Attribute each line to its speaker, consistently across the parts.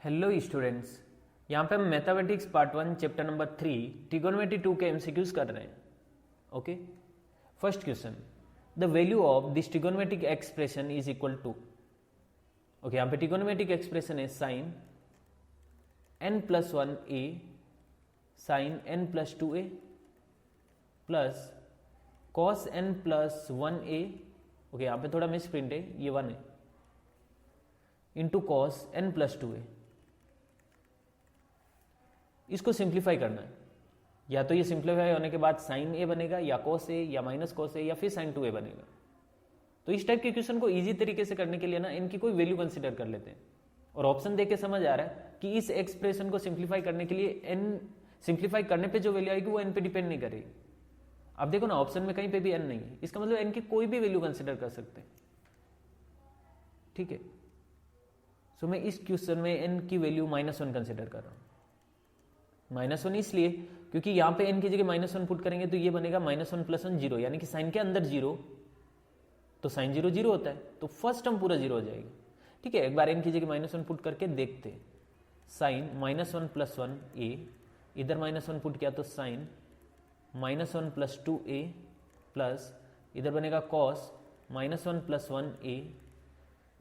Speaker 1: Hello students, यहाँ पे हम mathematics part 1 chapter number 3 trigonometry 2 के एमसीक्यूज कर रहे हैं. Okay, first question, the value of this trigonometric expression is equal to. Okay, यहाँ पे ट्रिगोनोमेट्रिक एक्सप्रेशन है sine n plus 1a sine n plus 2a plus cos n plus 1a. Okay, यहाँ पे थोड़ा मिस प्रिंट है, ये 1 है, into cos n plus 2a. इसको सिंप्लीफाई करना है, या तो ये सिंप्लीफाई होने के बाद साइन ए बनेगा या कॉस ए या माइनस कॉस ए या फिर साइन 2a बनेगा. तो इस टाइप के क्वेश्चन को इजी तरीके से करने के लिए ना इनकी कोई वैल्यू कंसीडर कर लेते हैं. और ऑप्शन देख के समझ आ रहा है कि इस एक्सप्रेशन को सिंप्लीफाई करने के लिए n सिंप्लीफाई करने पे जो वैल्यू आएगी वो n पे डिपेंड नहीं करेगी. आप देखो ना, ऑप्शन में कहीं पे भी n नहीं है, इसका मतलब n की कोई भी वैल्यू कंसीडर कर सकते हैं. ठीक है, सो मैं इस क्वेश्चन में n की वैल्यू -1 कंसीडर कर रहा हूं. -1 इसलिए क्योंकि यहां पे n की जगह -1 पुट करेंगे तो ये बनेगा -1 प्लस 1 0, यानी कि साइन के अंदर 0 तो साइन 0 0 होता है, तो फर्स्ट टर्म पूरा 0 हो जाएगा. ठीक है, एक बार n की जगह -1 पुट करके देखते हैं. साइन -1 प्लस 1 a, इधर -1 पुट किया तो साइन -1 प्लस 2a प्लस इधर बनेगा cos -1 plus 1a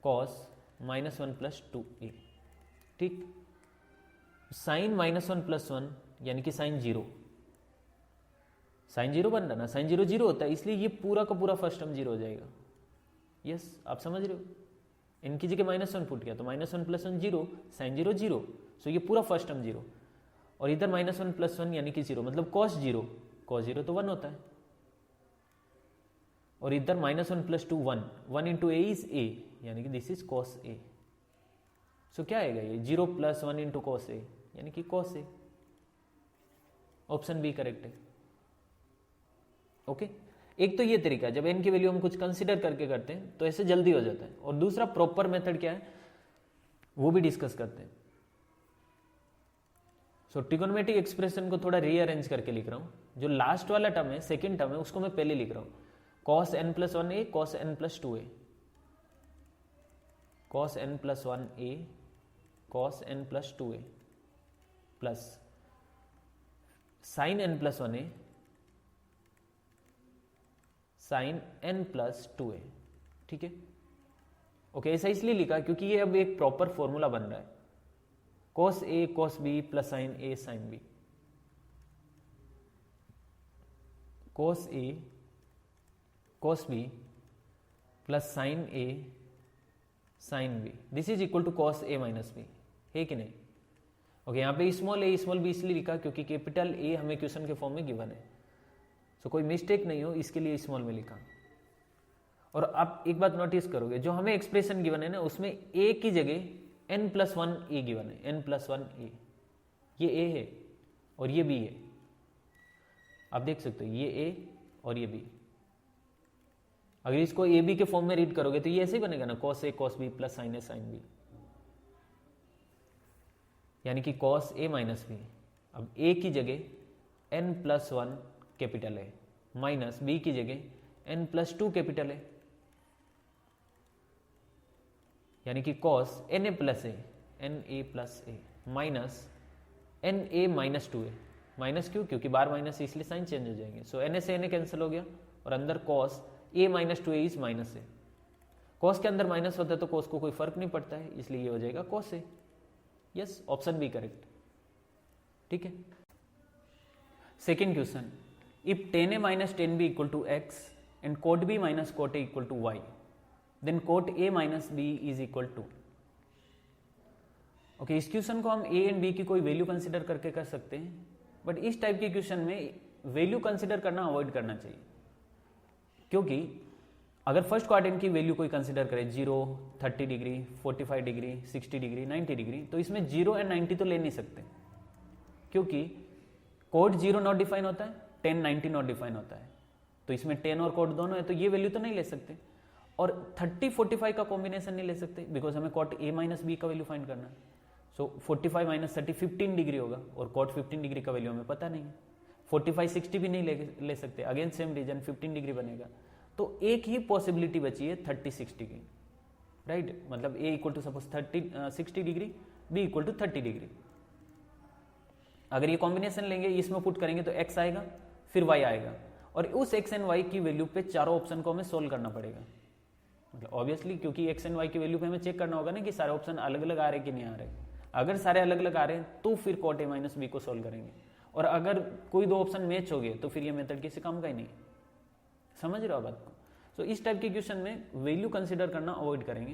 Speaker 1: cos -1 plus 2a. ठीक, साइन -1 प्लस 1 यानी कि साइन 0 बन रहा ना, साइन 0 0 होता है, इसलिए ये पूरा का पूरा फर्स्ट टर्म 0 हो जाएगा. यस, आप समझ रहे हो. इनकी जगह -1 पुट किया तो -1 प्लस 1 0, साइन 0 0, सो ये पूरा फर्स्ट टर्म 0. और इधर -1 प्लस 1 यानी कि 0, मतलब कॉस 0 तो 1 होता है. और इधर -1 plus 2 1 into A is a, यानी कि दिस इज कॉस ए. सो क्या आएगा ये 0 प्लस 1 इंटू कॉस ए, यानी कि cos A. Option B correct है. ओके, एक तो ये तरीका है, जब n की वैल्यू हम कुछ कंसीडर करके करते हैं तो ऐसे जल्दी हो जाता है. और दूसरा प्रॉपर मेथड क्या है वो भी डिस्कस करते हैं. सो ट्रिगोनोमेट्रिक एक्सप्रेशन को थोड़ा रीअरेंज करके लिख रहा हूं. जो लास्ट वाला टर्म है, सेकेंड टर्म है, उसको मैं पहले लिख रहा हूं. Cos n plus 1a cos n plus 2a, cos n plus 1a cos n plus 2a plus sine n plus 1a sine n plus 2a. ठीक है, ओके, ऐसा इसलिए लिखा क्योंकि ये अब एक प्रॉपर फॉर्मूला बन रहा है. Cos a cos b plus sine a sine b, cos a cos b plus sine a sine b, this is equal to cos a minus b, है कि नहीं. ओके, यहाँ पे स्मॉल a स्मॉल b इसलिए लिखा क्योंकि capital A हमें question के फॉर्म में गिवन है. सो कोई मिस्टेक नहीं हो इसके लिए स्मॉल में लिखा. और आप एक बात नोटिस करोगे, जो हमें एक्सप्रेशन गिवन है ना उसमें a की जगह n प्लस 1 a गिवन है, n प्लस 1 a, ये a है और ये b है. आप देख सकते हो ये a और ये b. अगर इसको ए बी के फॉर्म में रीड करोगे तो ये ऐसे ही बनेगा ना, cos A cos B plus sign A sine B, यानी कि कॉस ए माइनस बी. अब ए की जगह n प्लस 1 कैपिटल है माइनस बी की जगह n प्लस 2 कैपिटल है, यानी कि cos N A plus A N A plus A minus N A minus 2 है. माइनस क्यों? क्योंकि बार माइनस इसलिए साइन चेंज हो जाएंगे. सो एन ए से एन ए कैंसिल हो गया और अंदर cos a minus 2a is minus A. Cos के अंदर माइनस होता है तो कॉस को कोई फर्क नहीं पड़ता है, इसलिए ये हो जाएगा cos A. Yes, option B correct. ठीक है, second question, if tan a minus tan b equal to x and cot b minus cot a equal to y, then cot a minus b is equal to. Okay, इस question को हम a and b की कोई value consider करके कर सकते हैं, but इस टाइप के क्वेश्चन में वैल्यू कंसिडर करना अवॉइड करना चाहिए. क्योंकि अगर फर्स्ट क्वाड्रेंट की वैल्यू कोई कंसीडर करे 0, 30 डिग्री, 45 डिग्री, 60 डिग्री, 90 डिग्री, तो इसमें 0 एंड 90 तो ले नहीं सकते, क्योंकि कोड 0 नॉट डिफाइन होता है, 10 90 नॉट डिफाइन होता है. तो इसमें 10 और कोड दोनों है, तो ये वैल्यू तो नहीं ले सकते. और 30 45 का कॉम्बिनेशन नहीं ले सकते, बिकॉज हमें कॉट ए माइनस बी का वैल्यू फाइंड करना है. सो 45 माइनस 30 15 डिग्री होगा, और कॉट 15 डिग्री का वैल्यू हमें पता नहीं है. 45 60 भी नहीं ले सकते, अगेन सेम रीजन 15 डिग्री बनेगा. तो एक ही पॉसिबिलिटी बची है 30 60 की, राइट. मतलब a equal to suppose 60 degree B equal to 30 degree. अगर ये कॉम्बिनेशन लेंगे, इसमें पुट करेंगे तो x आएगा, फिर y आएगा, और उस x एंड y की वैल्यू पे चारों ऑप्शन को हमें सोल्व करना पड़ेगा। मतलब ऑब्वियसली क्योंकि x एंड y की वैल्यू पे हमें चेक करना होगा ना कि सारे ऑप्शन अलग अलग आ रहे कि नहीं आ रहे। अगर सारे अलग अलग आ रहे हैं तो फिर cot a माइनस बी को सोल्व करेंगे, और अगर कोई दो ऑप्शन मैच हो गए तो फिर ये मेथड किसी काम का ही नहीं। समझ रहे हो बात को? तो इस टाइप के क्वेश्चन में वैल्यू कंसिडर करना अवॉइड करेंगे,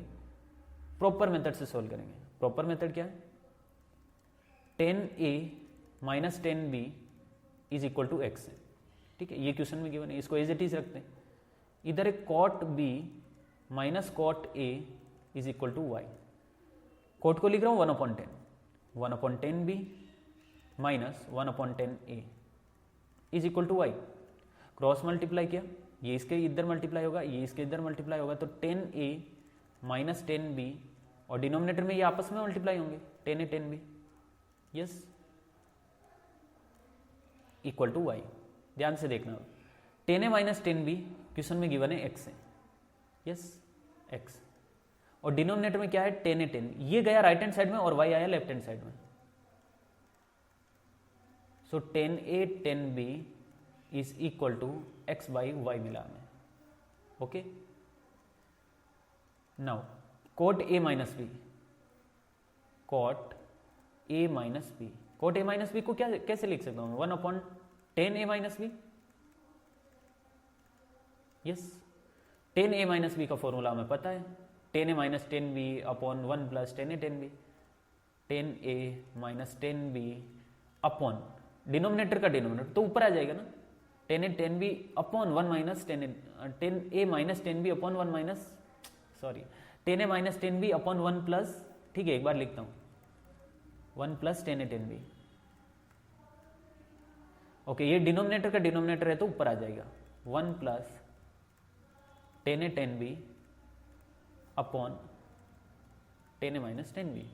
Speaker 1: प्रॉपर मेथड से सोल्व करेंगे। प्रॉपर मेथड क्या है? 10a minus 10b is equal to x है, ठीक है, ये क्वेश्चन में गिवन है, इसको एज इट इज रखते हैं। इधर है cot b minus cot a is equal to y। cot को लिख रहा हूं 1/10, 1/10b माइनस 1/10a इज equal to y। Cross multiply किया, ये इसके इधर मल्टीप्लाई होगा, ये इसके इधर मल्टीप्लाई होगा, तो 10a माइनस 10b, और डिनोमिनेटर में ये आपस में मल्टीप्लाई होंगे, 10a 10b, yes, equal to y। ध्यान से देखना, 10a माइनस 10b क्वेश्चन में गिवन है x है, यस x, और डिनोमिनेटर में क्या है 10a 10, ये गया राइट हैंड साइड में और y आया लेफ्ट हैंड साइड में। So 10a 10b is equal to x by Y मिला हमें, okay. Now cot a minus B, cot a minus B, cot a minus B को क्या कैसे लिख सकता हूं? 1/10a minus B, yes, 10a minus B का फॉर्मूला हमें पता है, 10a minus 10b upon 1 plus 10a 10b, 10a minus 10b upon denominator का डिनोमिनेटर तो ऊपर आ जाएगा ना, 10a 10b upon 1 minus 10a minus 10b upon 1 minus, sorry, 10a minus 10b upon 1 plus, ठीक है, एक बार लिखता हूं 1 प्लस 10a 10b, ओके, ये डिनोमिनेटर का डिनोमिनेटर है तो ऊपर आ जाएगा 1 plus 10a 10b upon 10a minus 10b,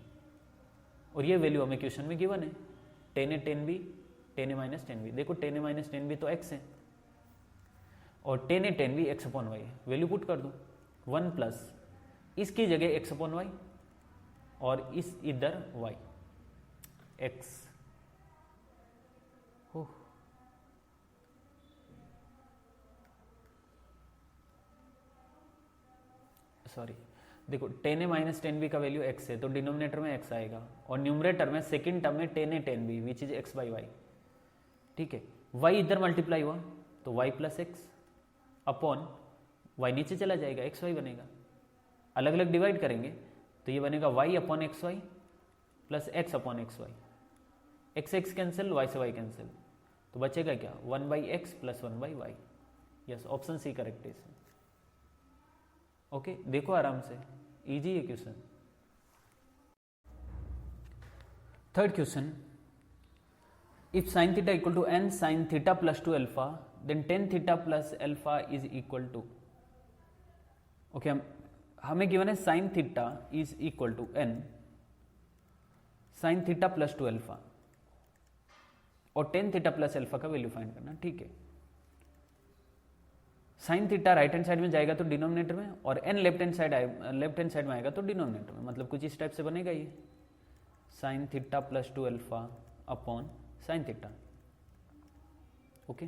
Speaker 1: और ये वैल्यू हमें क्वेश्चन में गिवन है 10a 10b 10a minus 10b। देखो 10a माइनस 10b तो x है, और 10a 10b x upon Y, value put कर दो 1 प्लस इसकी जगह x अपॉन वाई, और इस इधर y x, सॉरी, देखो 10a माइनस 10b का वैल्यू x है तो डिनोमिनेटर में x आएगा, और न्यूमरेटर में सेकंड टर्म में 10a 10b which is x by Y, ठीक है, y इधर मल्टीप्लाई हुआ तो y plus X upon y नीचे चला जाएगा, एक्स वाई बनेगा। अलग अलग डिवाइड करेंगे तो ये बनेगा y upon X Y plus X upon X Y, X X cancel, y से y कैंसिल, तो बचेगा क्या 1 by X plus 1 by Y, yes, option C correct है इसमें, ओके। देखो आराम से, इजी है question. Third question, if sin theta equal to n sin theta plus 2 alpha then tan theta plus alpha is equal to, okay, हमें given है sin theta is equal to n sin theta plus 2 alpha और tan theta plus alpha का value find करना, ठीक है। sin theta right hand side में जाएगा तो डिनोमिनेटर में, और n लेफ्ट हैंड साइड में आएगा तो डिनोमिनेटर में, मतलब कुछ इस टाइप से बनेगा ये sin theta plus 2 alpha upon sine theta, okay,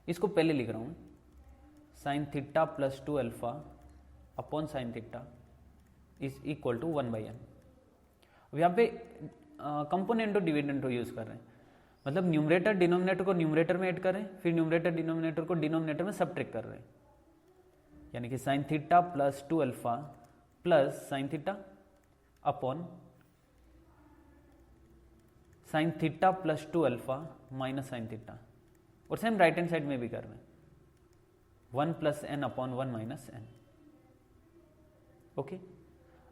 Speaker 1: इसको पहले लिख रहा हूं sine theta plus 2 alpha upon sine theta is equal to 1 by N. अब यहाँ पे कंपोनेंट और डिविडेंड यूज कर रहे हैं, मतलब न्यूमरेटर डिनोमिनेटर को न्यूमरेटर में ऐड कर रहे हैं, फिर न्यूमरेटर डिनोमिनेटर को डिनोमिनेटर में सब्ट्रैक्ट कर रहे हैं, यानी कि sine theta plus 2 alpha plus sine theta upon sine theta plus 2 alpha minus sine theta, और सेम राइट हैंड साइड में भी कर रहे हैं 1 plus N upon 1 minus N, okay.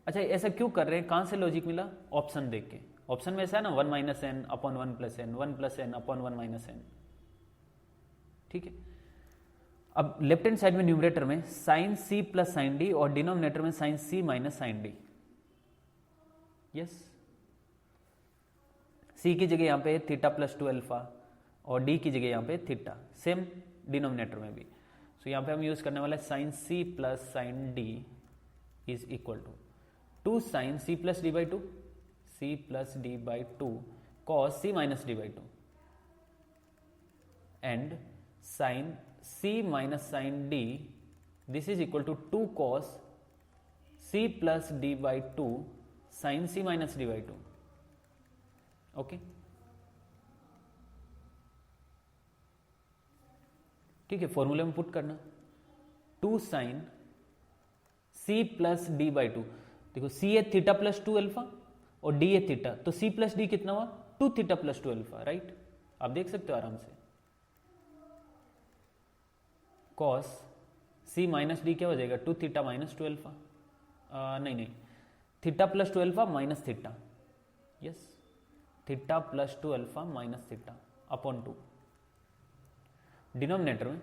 Speaker 1: अच्छा, ऐसा क्यों कर रहे हैं, कहां से लॉजिक मिला? ऑप्शन देख के, ऑप्शन में ऐसा है ना 1 minus N upon 1 plus N, 1 plus N upon 1 minus N, ठीक है। अब लेफ्ट हैंड साइड में न्यूमरेटर में sine C plus sine D और डिनोमिनेटर में sine C minus sine D, yes, C की जगह यहां पे थीटा प्लस 2 अल्फा और डी की जगह यहां पे थीटा, सेम डिनोमिनेटर में भी, सो यहां पे हम यूज करने वाला है sine C plus sine D is equal to 2 sine C plus D by 2, C plus D by two cos C minus D by two and sine C minus sine D, this is equal to 2 cos c plus D by two sine C minus D by two. Okay, ठीक है. फॉर्मूले में put करना 2 sine c plus D by two. देखो c है theta plus 2 alpha और d है theta, तो c प्लस डी कितना हुआ 2 थीटा प्लस 2 अल्फा, राइट. आप देख सकते हो आराम से. cos c माइनस डी क्या हो जाएगा 2 थीटा माइनस 2 अल्फा. नहीं, theta plus 2 alpha minus theta. Yes, theta plus 2 alpha minus theta upon 2. Denominator में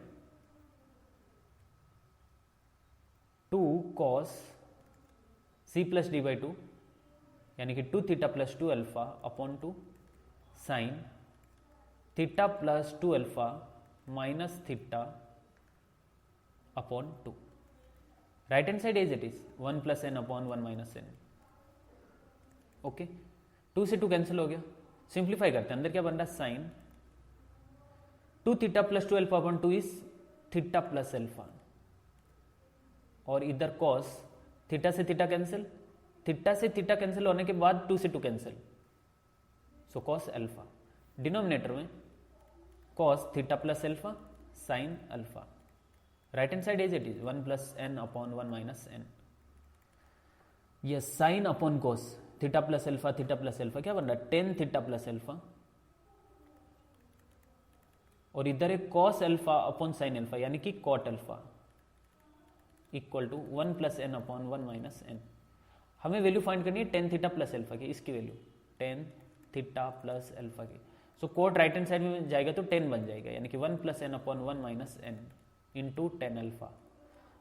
Speaker 1: 2 cos c plus D by two यानी कि 2 theta plus 2 alpha upon 2 sine theta plus 2 alpha minus theta upon 2. Right hand side as it is 1 plus N upon 1 minus N. Okay, 2 से 2 cancel हो गया. Simplify करते हैं. अंदर क्या बन रहा है sine 2 theta plus 2 alpha upon 2 is theta plus alpha, और इधर कॉस थीटा से थीटा कैंसिल, थीटा से थीटा कैंसिल होने के बाद 2 से 2 cancel, so cos alpha. Denominator में cos theta plus alpha sine alpha. Right hand side as it is 1 plus N upon 1 minus n. Yes, sine upon cos theta plus alpha क्या बन रहा है 10 theta plus alpha, और इधर एक cos alpha upon sine alpha यानी कि cot alpha equal to 1 plus N upon 1 minus N. हमें वैल्यू फाइंड करनी है 10 थीटा प्लस अल्फा की. इसकी वैल्यू 10 थीटा प्लस अल्फा की. So cot right hand side में जाएगा तो 10 बन जाएगा यानी कि 1 plus N upon 1 minus N into 10 alpha.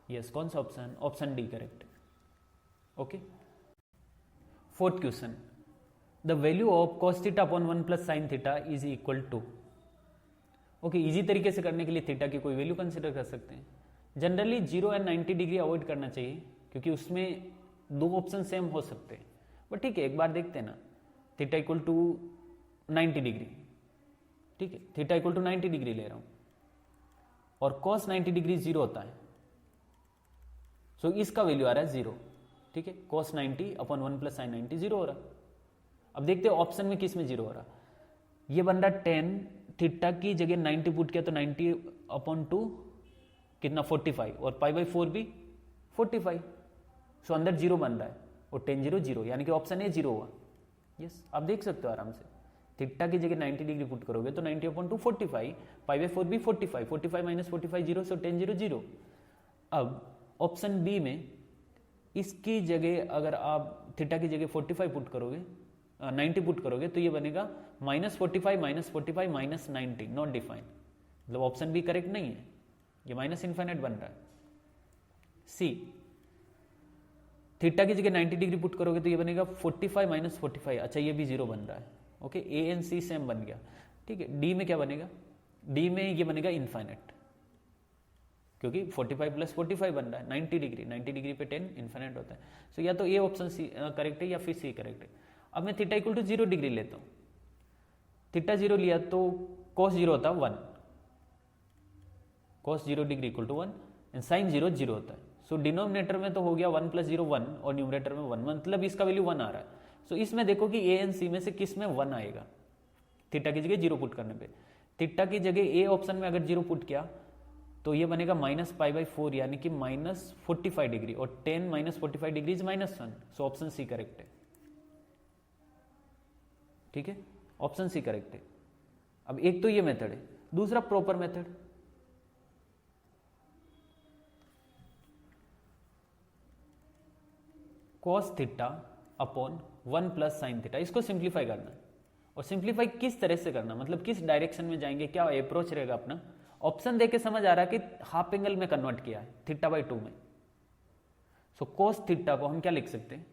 Speaker 1: Yes, कौन सा option? Option D correct. Okay, fourth question. The value of cos theta upon 1 plus sine theta is equal to. Okay, easy तरीके से करने के लिए थीटा की कोई वैल्यू कंसिडर कर सकते हैं. जनरली 0 एंड 90 डिग्री अवॉइड करना चाहिए क्योंकि उसमें 2 ऑप्शन सेम हो सकते हैं. बट ठीक है, एक बार देखते हैं ना. थीटा इक्वल टू 90 डिग्री, ठीक है, थीटा इक्वल टू 90 डिग्री ले रहा हूं और cos 90 डिग्री 0 होता है. सो इसका वैल्यू आ रहा है 0. ठीक है, cos 90 अपॉन 1 प्लस साइन 90 0 हो रहा. अब देखते हैं ऑप्शन में किस में 0 हो रहा. ये बन रहा 10 थीटा की जगह 90 पुट किया तो 90 अपॉन 2 कितना 45 और पाई बाई 4 भी 45. सो अंदर 0 बन रहा है और 10 0 0 यानी कि ऑप्शन ए 0 हुआ. यस, आप देख सकते हो आराम से. थीटा की जगह 90 डिग्री पुट करोगे तो 90 अपॉन 2 45, पाई बाई 4 भी 45, 45 माइनस 45 0, सो 10 0 0. अब ऑप्शन बी में इसकी जगह अगर आप थीटा की जगह 45 पुट करोगे 90 पुट करोगे तो ये बनेगा माइनस 45 माइनस 90 नॉट डिफाइंड. मतलब ऑप्शन बी करेक्ट नहीं है, ये माइनस इन्फाइनाइट बन रहा है. सी, थीटा की जगह 90 डिग्री पुट करोगे तो ये बनेगा 45 माइनस 45. अच्छा, ये भी 0 बन रहा है. Okay, A and C same बन गया. ठीक है, डी में क्या बनेगा? डी में ये बनेगा इन्फाइनाइट क्योंकि 45 प्लस 45 बन रहा है. 90 डिग्री पे 10 इन्फाइनाइट होता है. सो या तो ये ऑप्शन सी करेक्ट है या फिर सी करेक्ट है. अब मैं थीटा इक्वल टू 0 डिग्री लेता हूं. थीटा 0 लिया तो cos 0 होता है 1, cos 0 degree equal to 1 and sine 0 0 होता है. सो डिनोमिनेटर में तो हो गया 1 प्लस 0 1 और न्यूमरेटर में 1, मतलब इसका वैल्यू 1 आ रहा है. सो इसमें देखो कि ए एंड सी में से किस में 1 आएगा. थीटा की जगह 0 पुट करने पे, थीटा की जगह ए ऑप्शन में अगर 0 पुट किया तो ये बनेगा माइनस पाई बाई 4 यानी कि माइनस 45 डिग्री और 10 minus 45 degree is minus 1. So option C correct है. ठीक है, ऑप्शन सी करेक्ट है. अब एक तो ये मेथड है, दूसरा proper method. Cos theta upon 1 plus sine theta, इसको सिंप्लीफाई करना है. और सिंप्लीफाई किस तरह से करना, मतलब किस डायरेक्शन में जाएंगे, क्या अप्रोच रहेगा अपना. ऑप्शन देके समझ आ रहा है कि हाफ एंगल में कन्वर्ट किया है थीटा बाई 2 में. सो कॉस थीटा को हम क्या लिख सकते हैं,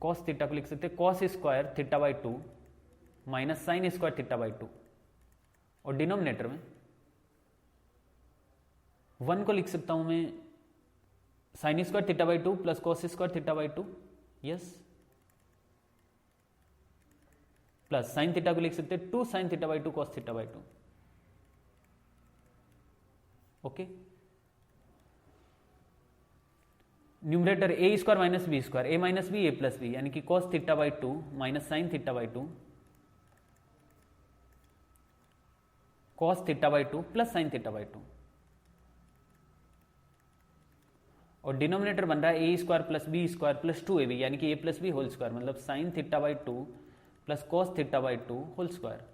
Speaker 1: कॉस थीटा को लिख सकते हैं cos square theta by 2 minus sine square theta by 2, और डिनोमिनेटर में 1 को लिख सकता हूं मैं sine square theta by 2 plus cos square theta by 2, yes, plus sine theta को लिख सकते हैं 2 sine theta by 2 cos theta by 2, okay. Numerator A square minus B square, A minus B A plus B, यानी कि cos theta by 2 minus sine theta by 2 cos theta by 2 plus sine theta by 2, और denominator बन रहा है ए square plus B square plus 2ab, यानी कि A plus B whole square, मतलब sine theta by 2 plus cos theta by 2 whole square.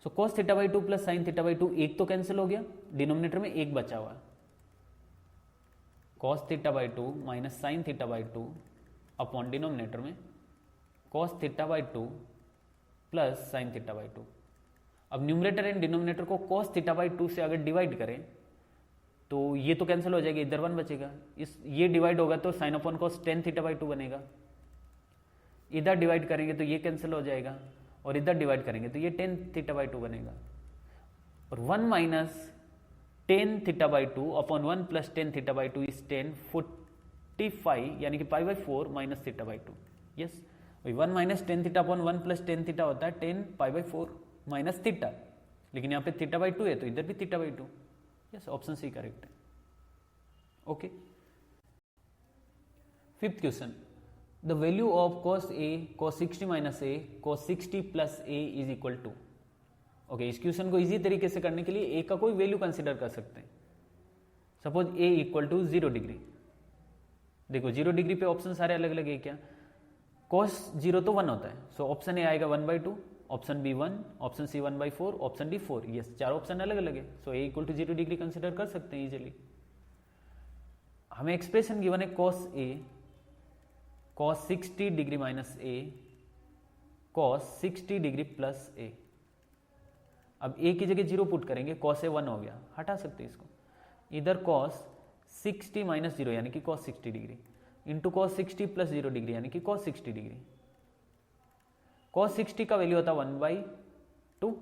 Speaker 1: So cos theta by 2 plus sine theta by 2, एक तो cancel हो गया, डिनोमिनेटर में एक बचा हुआ है, cos theta by 2 minus sine theta by 2 upon denominator में cos theta by 2 plus sine theta by 2। अब न्यूमरेटर एंड डिनोमिनेटर को कॉस थीटा बाई 2 से अगर डिवाइड करें तो ये तो कैंसिल हो जाएगा, इधर 1 बचेगा, ये डिवाइड होगा तो sign upon cos tan theta by 2 बनेगा, इधर डिवाइड करेंगे तो ये कैंसिल हो जाएगा, और इधर डिवाइड करेंगे तो ये टेन थीटा बाई 2 बनेगा, और 1 minus tan theta by 2 upon 1 plus tan theta by 2 is 10 45, यानी कि pi by 4 minus theta by 2, yes. 1 minus tan theta upon 1 plus tan theta होता है 10 पाई बाई 4 माइनस थीटा, लेकिन यहाँ पे थीटा बाई 2 है तो इधर भी theta by 2, yes, option C correct है, okay. Fifth question, the value of cos a cos 60 minus a cos 60 plus a is equal to, okay. इस क्वेश्चन को इजी तरीके से करने के लिए a का कोई वैल्यू कंसिडर कर सकते हैं, suppose a equal to 0 degree, देखो 0 डिग्री पे ऑप्शन सारे अलग अलग है क्या, cos 0 तो 1 होता है, सो ऑप्शन ए आएगा 1/2, option B 1, option C 1/4, option D 4, yes, चार ऑप्शन अलग अलग है, so A equal to 0 degree consider कर सकते हैं इजीली। हमें एक्सप्रेशन गिवन है cos a cos 60 degree minus a cos 60 degree plus a। अब a की जगह 0 पुट करेंगे, cos a 1 हो गया, हटा सकते हैं इसको, इधर cos 60 माइनस 0 यानी कि cos 60 degree into cos 60 plus 0 degree यानी कि cos 60 डिग्री। cos 60 का वैल्यू होता है 1/2,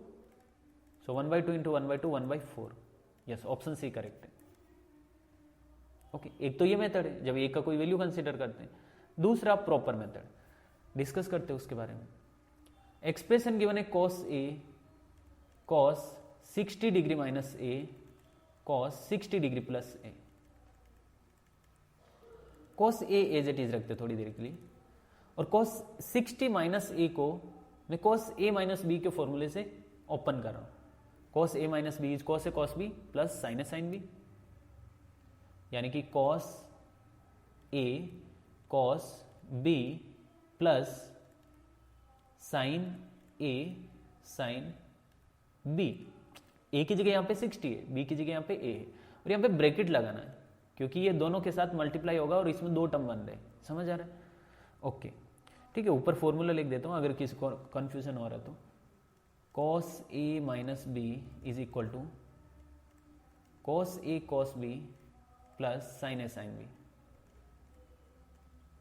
Speaker 1: so 1/2 into 1/2 1/4, yes, option C correct है, ओके। एक तो ये मेथड है जब एक का कोई वैल्यू कंसिडर करते हैं, दूसरा प्रॉपर मेथड डिस्कस करते हैं उसके बारे में। एक्सप्रेशन गिवन है cos a cos 60 degree minus a cos 60 degree plus a। cos a as it is रखते थोड़ी देर के लिए, और cos 60 माइनस a को मैं cos a माइनस b के फॉर्मूले से ओपन कर रहा हूं, cos a minus b is cos a cos b plus sin a sin b, यानी कि cos a cos b plus sin a sin b। a की जगह यहां पे 60 है, b की जगह यहां पे a है, और यहां पे ब्रैकेट लगाना है क्योंकि ये दोनों के साथ मल्टीप्लाई होगा और इसमें दो टर्म बन रहे हैं, समझ आ रहा है, ओके। ठीक है, ऊपर फॉर्मूला लिख देता हूं अगर किसी को कंफ्यूजन हो रहा है तो, cos a minus b is equal to cos a cos b plus sin a sin b,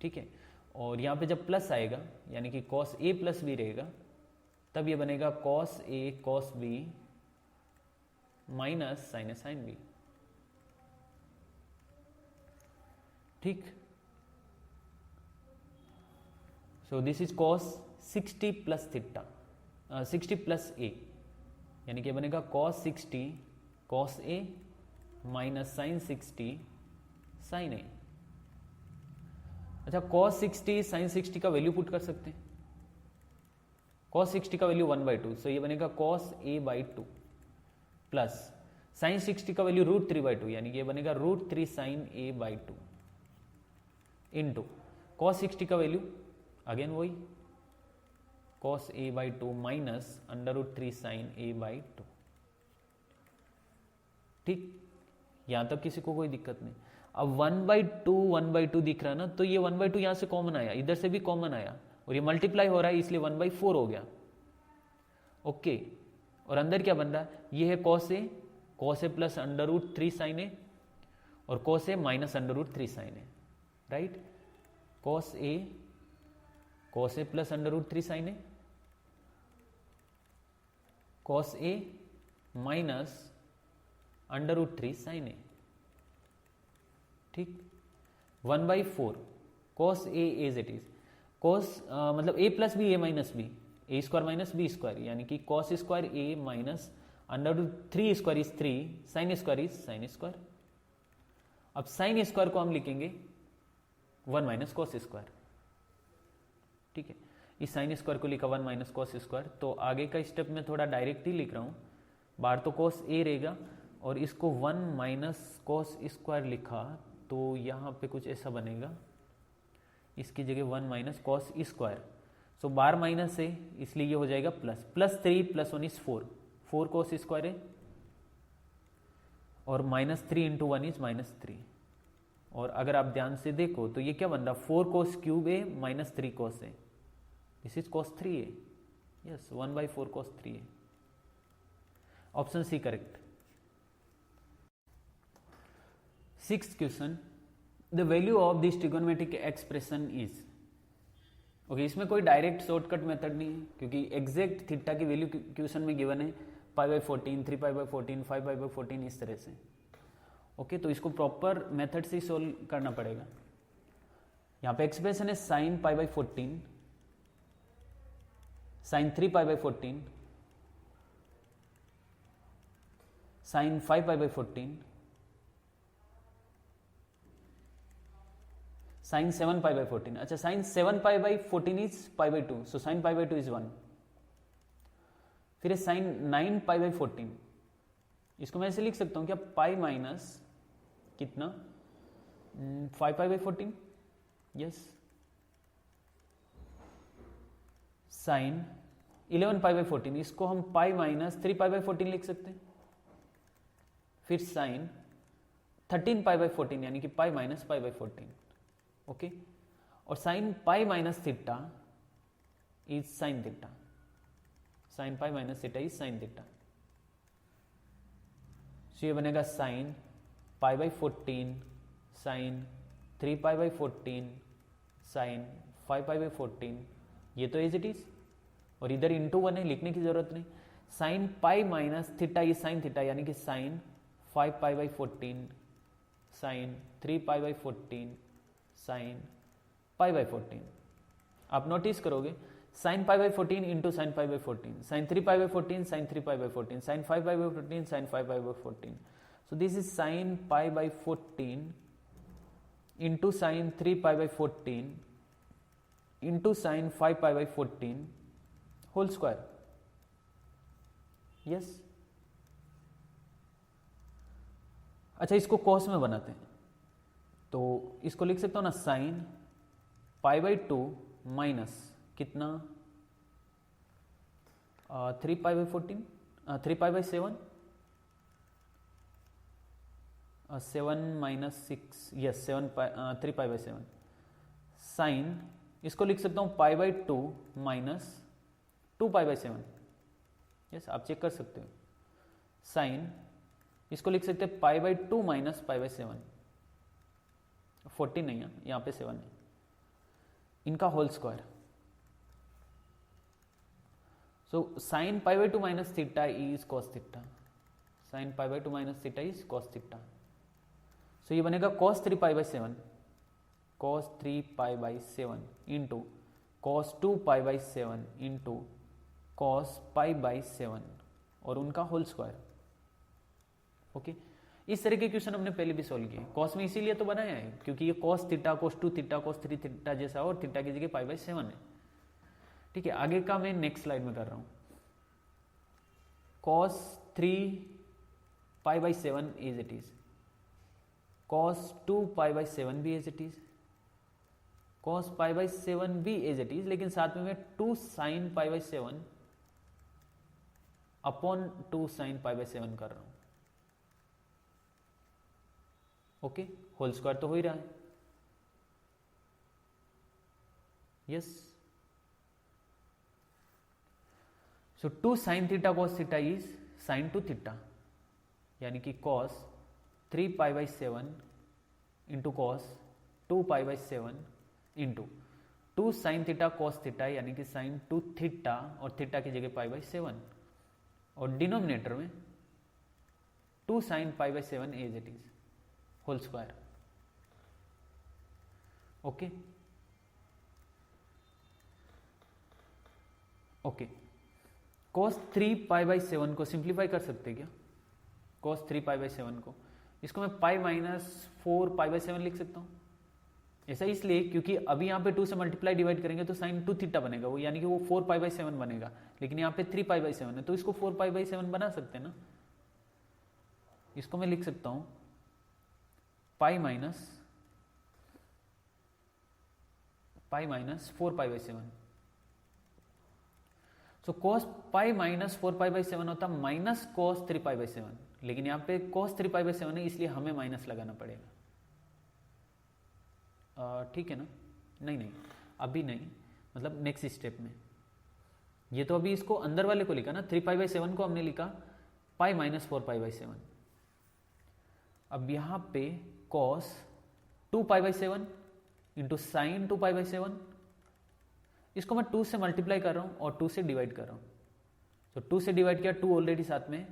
Speaker 1: ठीक है। और यहां पे जब प्लस आएगा यानी कि cos a प्लस b रहेगा, तब ये बनेगा cos a cos b minus sin a sin b, ठीक। सो this is cos 60 plus theta 60 plus a, यानी कि बनेगा cos 60 cos a minus sin 60 sin a। अच्छा, cos 60 sin 60 का वैल्यू पुट कर सकते हैं, cos 60 का वैल्यू 1/2, सो ये बनेगा cos a/2 प्लस sin 60 का वैल्यू √3/2, यानी कि ये बनेगा √3 sin a/2 इंटू cos 60 का वैल्यू अगेन वही cos a/2 minus √3 sin a/2, ठीक। यहां तक किसी को कोई दिक्कत नहीं। अब 1/2 दिख रहा है ना, तो ये 1/2 यहां से कॉमन आया, इधर से भी कॉमन आया, और ये मल्टीप्लाई हो रहा है इसलिए 1/4 हो गया, ओके। और अंदर क्या बन रहा है, ये है cos a plus √3 sin a और cos a minus √3 sin a, right. cos a plus √3 sin a, cos a minus √3 sin a, ठीक, 1/4 cos a as it is, cos मतलब a plus B a minus B, A square minus B square, यानी कि cos square a minus √3 square is 3, sine square is sine square. अब sine square को हम लिखेंगे 1 minus cos square, ठीक है, इस साइन स्क्वायर को लिखा 1 माइनस कॉस स्क्वायर। तो आगे का स्टेप में थोड़ा डायरेक्ट ही लिख रहा हूं, बाहर तो कॉस ए रहेगा और इसको 1 माइनस कॉस स्क्वायर लिखा तो यहां पे कुछ ऐसा बनेगा, इसकी जगह 1 माइनस कॉस स्क्वायर, सो बाहर माइनस है इसलिए ये हो जाएगा प्लस, +3 + 1 इज 4 कॉस स्क्वायर है, और -3 इंटू 1 इज -3। और अगर आप ध्यान से देखो तो ये क्या बन रहा, 4 cos क्यूब है -3 cos है, दिस इज cos 3 है, यस 1/4 cos 3 है, option C correct. 6th question, the value of this trigonometric expression is, okay, इसमें कोई डायरेक्ट शॉर्टकट मेथड नहीं है क्योंकि एग्जैक्ट थीटा की वैल्यू क्वेश्चन में गिवन है, π/14, 3π/14, 5π/14 इस तरह से। ओके, तो इसको प्रॉपर मेथड से सोल्व करना पड़ेगा। यहां पे एक्सप्रेशन है sin π/14, sin 3π/14, sin 5π/14, sin 7π/14। अच्छा, sin 7π/14 is π/2, so sin π/2 is 1। फिर sin 9π/14, इसको मैं ऐसे लिख सकता हूं क्या, पाई माइनस कितना 5π/14, यस, साइन 11π/14, इसको हम पाई माइनस 3π/14 लिख सकते हैं। फिर साइन 13π/14 यानी कि पाई माइनस π/14, ओके, और sine pi minus theta is sine theta, sine pi minus theta is sine theta. So ये बनेगा साइन π/14, साइन 3π/14, साइन 5π/14, ये तो एज इट इज, और इधर इंटू 1 है, लिखने की जरूरत नहीं। Sign pi minus theta is sine theta, यानी कि साइन 5π/14, साइन 3π/14, साइन π/14। आप नोटिस करोगे sine π/14 into sine π/14, sine 3π/14, sine 3π/14, sine 5π/14, sine 5π/14। So this is sine π/14 into sine 3π/14 into sine 5π/14 whole square, yes. अच्छा, इसको कॉस में बनाते हैं तो इसको लिख सकता हूं ना, साइन π/2 माइनस कितना 3π/14, 3π/7, 7 माइनस 6, यस 3π/7, साइन इसको लिख सकता हूं π/2 माइनस 2π/7, यस, आप चेक कर सकते हो। साइन इसको लिख सकते हैं π/2 माइनस π/7, 14 नहीं है यहाँ पे 7 है, इनका whole square. So sine π/2 minus theta is cos theta, sine π/2 minus theta is cos theta. So ये बनेगा cos 3π/7, cos 3π/7 into cos 2π/7 into cos π/7 और उनका होल स्क्वायर, ओके। इस तरह के क्वेश्चन हमने पहले भी सॉल्व किए, कॉस में इसीलिए तो बनाया है क्योंकि ये cos theta, cos 2 theta, cos 3 theta जैसा और थीटा की जगह π/7 है, ठीक है। आगे का मैं नेक्स्ट स्लाइड में कर रहा हूं, cos 3π/7 as it is, cos 2π/7 भी एज इट इज, cos π/7 भी एज इट इज, लेकिन साथ में मैं 2 sin π/7 अपॉन 2 sin π/7 कर रहा हूं, ओके, होल स्क्वायर तो हो ही रहा है, yes. So 2 sin theta cos theta is sin 2 theta, यानी कि cos 3π/7 into cos 2π/7 into 2 sin theta cos theta, यानी कि sin 2 थीटा और थीटा की जगह π/7, और डिनोमिनेटर में 2 sin π/7 as it is, whole square, okay okay, cos 3π/7 को सिंप्लीफाई कर सकते क्या? cos 3π/7 को, इसको मैं पाई माइनस 4π/7 लिख सकता हूँ। ऐसा इसलिए क्योंकि अभी यहाँ पे 2 से मल्टीप्लाई डिवाइड करेंगे तो साइन 2 थीटा बनेगा, वो यानी कि वो 4π/7 बनेगा, लेकिन यहाँ पे 3π/7 है तो इसको 4π/7 बना सकते हैं ना। इसको मैं लिख सकता हूँ पाई माइनस 4π/7। सो cos पाई माइनस 4π/7 होता माइनस cos 3π/7, लेकिन यहाँ पे cos 3π/7 है इसलिए हमें माइनस लगाना पड़ेगा। ठीक है ना? नहीं, अभी नहीं, मतलब नेक्स्ट स्टेप में। ये तो अभी इसको अंदर वाले को लिखा ना, 3π/7 को हमने लिखा पाई माइनस 4π/7। अब यहाँ पे cos 2π/7 इंटू साइन 2π/7, इसको मैं 2 से मल्टीप्लाई कर रहा हूँ और 2 से डिवाइड कर रहा हूँ। तो 2 से डिवाइड किया, 2 ऑलरेडी साथ में,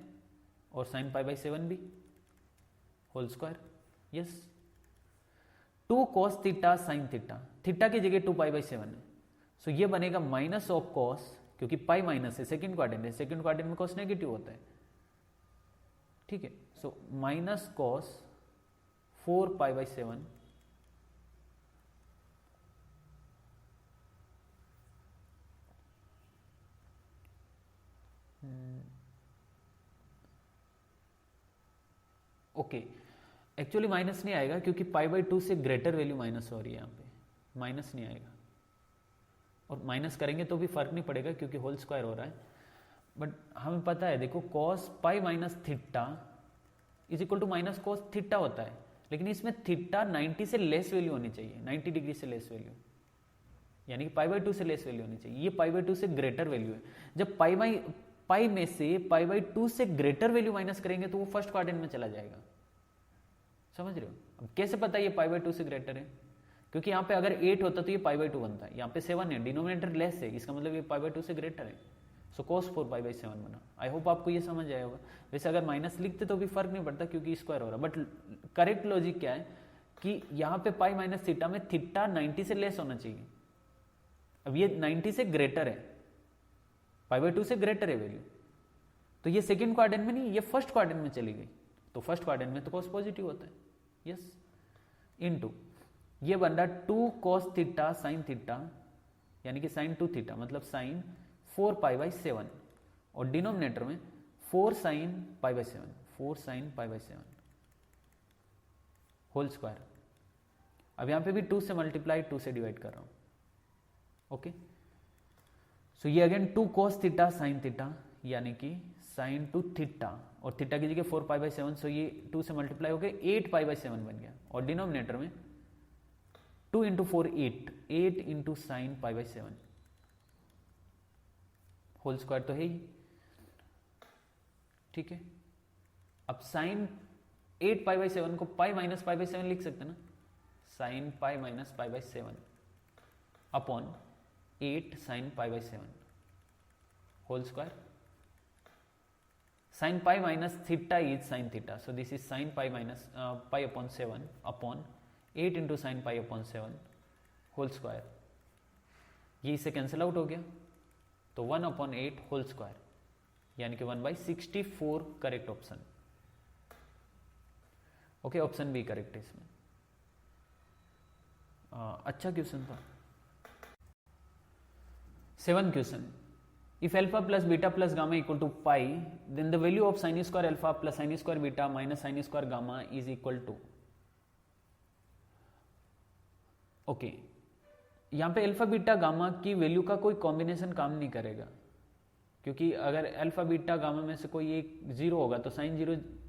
Speaker 1: और साइन π/7 भी whole square. Yes, 2 cos theta sine theta, theta की जगह 2π/7 है, सो ये बनेगा माइनस ऑफ cos, क्योंकि पाई माइनस है, सेकंड क्वाड्रेंट है, सेकंड क्वाड्रेंट में cos नेगेटिव होता है। ठीक है, so minus cos 4π/7 okay. Actually minus नहीं आएगा क्योंकि π/2 से ग्रेटर वैल्यू माइनस हो रही है, यहाँ पे माइनस नहीं आएगा, और माइनस करेंगे तो भी फर्क नहीं पड़ेगा क्योंकि होल स्क्वायर हो रहा है। बट हमें पता है, देखो cos pi minus theta is equal to minus cos theta होता है, लेकिन इसमें थीटा 90 से लेस वैल्यू होनी चाहिए, 90 डिग्री से लेस वैल्यू, यानी कि π/2 से लेस वैल्यू होनी चाहिए। ये π/2 से ग्रेटर वैल्यू है। जब पाई में से π/2 से ग्रेटर वैल्यू माइनस करेंगे तो वो फर्स्ट क्वाड्रेंट में चला जाएगा। समझ रहे हो? अब कैसे पता ये π/2 से ग्रेटर है? क्योंकि यहाँ पे अगर 8 होता तो ये π/2 बनता है, यहाँ पे 7 है, डिनोमिनेटर लेस है, इसका मतलब ये π/2 से ग्रेटर है। सो cos 4π/7 बना। आई होप आपको ये समझ आया होगा। वैसे अगर माइनस लिखते तो भी फर्क नहीं पड़ता क्योंकि स्क्वायर हो रहा, बट करेक्ट लॉजिक क्या है कि यहाँ पे पाई माइनस थीटा में थीटा 90 से लेस होना चाहिए। अब ये 90 से ग्रेटर है, π/2 से ग्रेटर है वैल्यू, तो ये सेकंड क्वाड्रेंट में नहीं, ये फर्स्ट क्वाड्रेंट में चली गई, तो फर्स्ट क्वाड्रेंट में तो cos पॉजिटिव होता है। यस, इनटू ये बन रहा 2 cos थीटा साइन थीटा, यानी कि साइन 2 थीटा, मतलब साइन 4π/7, और डिनोमिनेटर में 4 साइन π/7 होल स्क्वायर। अब यहां पे भी 2 से मल्टीप्लाई, 2 से डिवाइड कर रहा हूं। ओके, सो ये again 2 cos theta sine theta, यानी कि साइन 2 थीटा, और थीटा की जगह 4π/7, सो ये 2 से मल्टीप्लाई हो गए 8π/7 बन गया, और डिनोमिनेटर में 2 into 4 8 into sine π/7 whole square तो है ही। ठीक है, अब साइन 8π/7 को पाई माइनस π/7 लिख सकते हैं ना, sine pi minus π/7 upon 8 sine π/7 whole square. Sine pi minus theta is sine theta, so this is sine pi minus pi upon 7 upon 8 into sine pi upon 7 whole square. ये इससे cancel out हो गया, तो 1/8 whole square, यानी कि 1/64 correct option. Okay, option B correct है इसमें। अच्छा क्वेश्चन था। 7 question, if alpha plus beta plus gamma equal to pi, then the value of sine square alpha plus sine square beta minus sine square gamma is equal to. Okay, यहां पे alpha beta gamma की value का कोई combination काम नहीं करेगा, क्योंकि अगर अल्फा बीटा गामा में से कोई एक 0 होगा तो साइन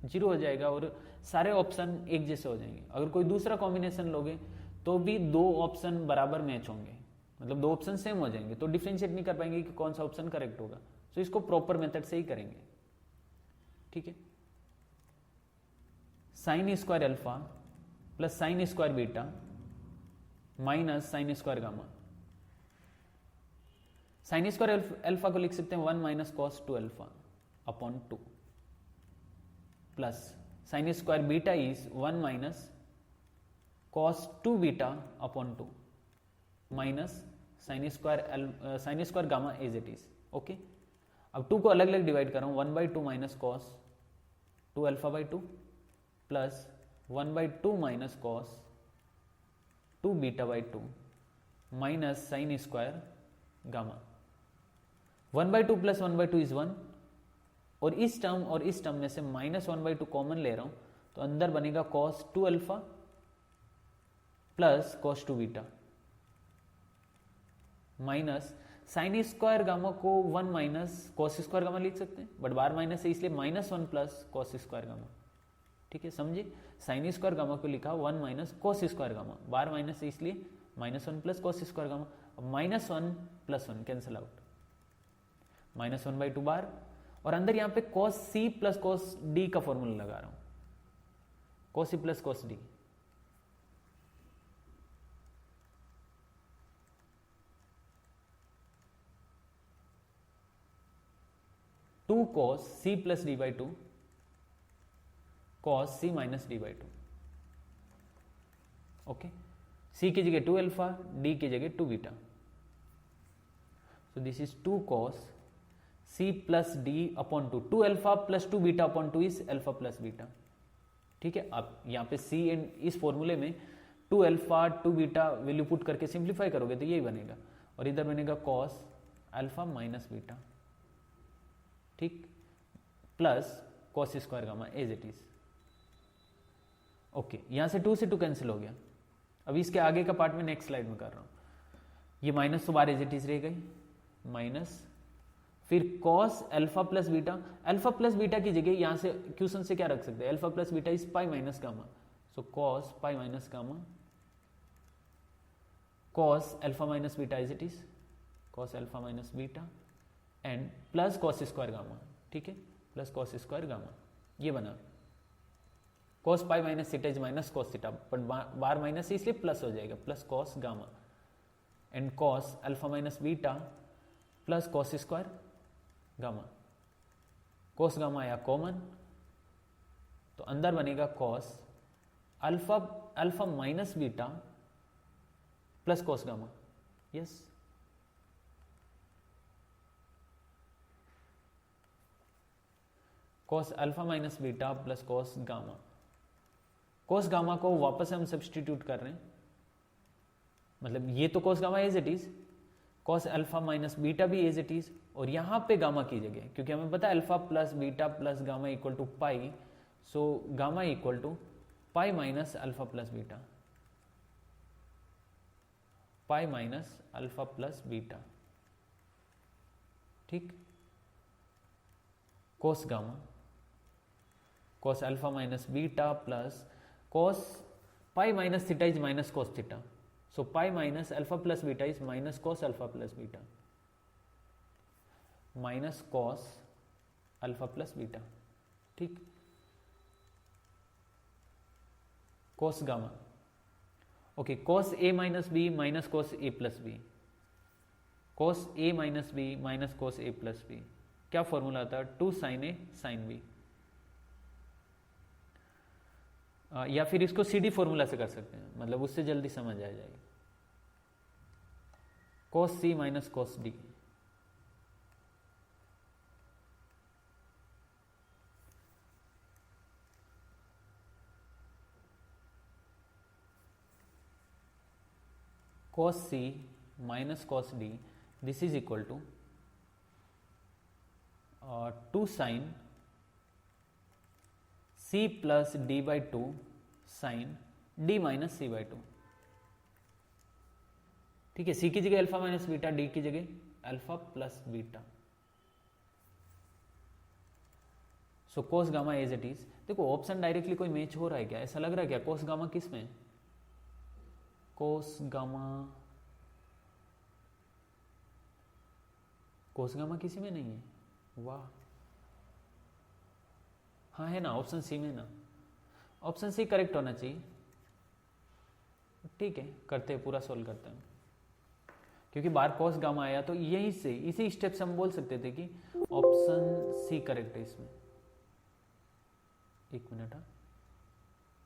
Speaker 1: 0 हो जाएगा और सारे ऑप्शन एक जैसे हो जाएंगे। अगर कोई दूसरा कॉम्बिनेशन लोगे तो भी 2 ऑप्शन बराबर मैच होंगे, मतलब 2 ऑप्शन सेम हो जाएंगे, तो डिफरेंशिएट नहीं कर पाएंगे कि कौन सा ऑप्शन करेक्ट होगा। तो इसको प्रॉपर मेथड से ही करेंगे। ठीक है, sine square alpha plus sine square beta minus sine square gamma. Sine square alpha को लिख सकते हैं 1 minus cos 2 alpha upon 2 plus sine square beta is 1 minus cos 2 beta upon 2 minus sine square gamma as it is. Okay, अब 2 को अलग अलग divide कर रहा हूं, 1/2 minus cos 2 alpha by 2 plus 1/2 minus cos 2 beta by 2 minus sine square gamma. 1/2 plus 1/2 is 1, और इस term में से -1/2 कॉमन ले रहा हूं, तो अंदर बनेगा cos 2 alpha plus cos 2 beta minus sine square gamma को 1 माइनस कॉस स्क्वायर गामा लिख सकते हैं, बट बार माइनस है इसलिए -1 प्लस कॉस स्क्वायर गामा। ठीक है, समझे, साइन स्क्वायर गामा को लिखा 1 माइनस कॉस स्क्वायर गामा, बार माइनस है इसलिए -1 प्लस कॉस स्क्वायर गामा। अब -1 प्लस 1 कैंसिल आउट, -1/2 बार, और अंदर यहां पे cos c plus cos d का फॉर्मूला लगा रहा हूं, cos c plus cos d। Two cos c plus d by 2 cos c minus d by 2। Okay, c की जगह 2 अल्फा, d की जगह 2 beta, so this is 2 cos c plus d upon 2, 2 alpha plus 2 beta upon 2 is alpha plus beta. ठीक है, आप यहां पे c and इस फॉर्मूले में 2 अल्फा 2 बीटा वैल्यू पुट करके सिंप्लीफाई करोगे तो यही बनेगा, और इधर बनेगा cos अल्फा माइनस बीटा, ठीक, plus cos square gamma as it is. Okay, यहां से 2 से 2 कैंसिल हो गया। अभी इसके आगे का पार्ट में नेक्स्ट स्लाइड में कर रहा हूं। ये माइनस तो बार एज इट इज रह गई, माइनस फिर cos alpha plus beta, alpha plus beta की जगह यहां से क्वेश्चन से क्या रख सकते हैं, alpha plus beta is pi minus gamma, so cos pi minus gamma cos alpha minus beta as it is, cos alpha minus beta and plus cos square gamma. ठीक है, प्लस cos स्क्वायर गामा, ये बना cos pi minus theta is minus cos theta, but बार minus है इसलिए plus हो जाएगा, plus cos gamma and cos alpha minus beta plus cos square gamma. cos gamma आया कॉमन, तो अंदर बनेगा cos alpha minus beta plus cos gamma. Yes, cos alpha minus beta plus cos gamma. cos gamma को वापस हम substitute कर रहे हैं, मतलब ये तो cos gamma as it is, cos alpha minus beta भी एज इट इज, और यहां पे गामा की जगह, क्योंकि हमें पता है alpha plus beta plus gamma equal to pi, so gamma equal to pi minus alpha plus beta, pi minus alpha plus beta. ठीक, cos gamma cos alpha minus beta plus cos pi minus theta is minus cos theta, so pi minus alpha plus beta is minus cos alpha plus beta, minus cos alpha plus beta. ठीक, cos gamma, okay, cos a minus B minus cos a plus B, cos a minus B minus cos a plus B, क्या formula था, 2 sin a sin b, या फिर इसको CD formula से कर सकते हैं, मतलब उससे जल्दी समझ आ जाएगी, cos c minus cos d, cos c minus cos d, this is equal to 2 sin c plus d by 2 sin d minus c by 2। ठीक है, c की जगह अल्फा माइनस बीटा, d की जगह alpha plus beta, so cos gamma as it is. देखो option directly कोई match हो रहा है क्या, ऐसा लग रहा है क्या, cos गामा किस में, cos गामा किसी में नहीं है, वाह, हाँ है ना, ऑप्शन सी में ना, ऑप्शन सी करेक्ट होना चाहिए। ठीक है, करते हैं, पूरा सोल्व करते हैं, क्योंकि बार cos गामा आया तो यही से इसी स्टेप से हम बोल सकते थे कि ऑप्शन सी करेक्ट है इसमें। एक मिनट, हाँ,